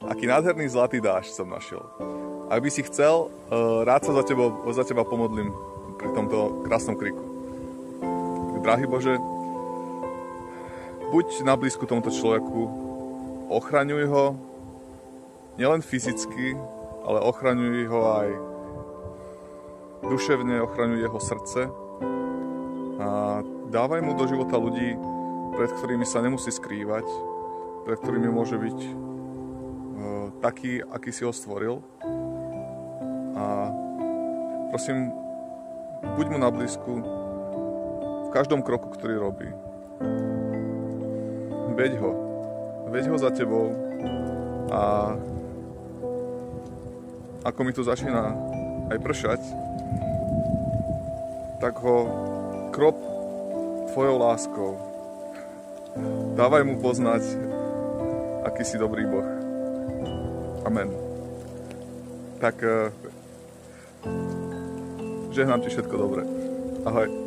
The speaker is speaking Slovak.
Aký nádherný zlatý dážď som našiel. Ak by si chcel, rád sa za teba pomodlím pri tomto krásnom kriku. Drahý Bože, buď na blízku tomuto človeku, ochraňuj ho nielen fyzicky, ale ochraňuj ho aj duševne, ochraňuj jeho srdce a dávaj mu do života ľudí, pred ktorými sa nemusí skrývať, pred ktorými môže byť taký, aký si ho stvoril. A prosím, buď mu na blízku v každom kroku, ktorý robí. Veď ho za tebou a ako mi tu začína aj pršať, tak ho krop tvojou láskou. Dávaj mu poznať, aký si dobrý Boh. Amen. Tak žehnám ti všetko dobré. Ahoj.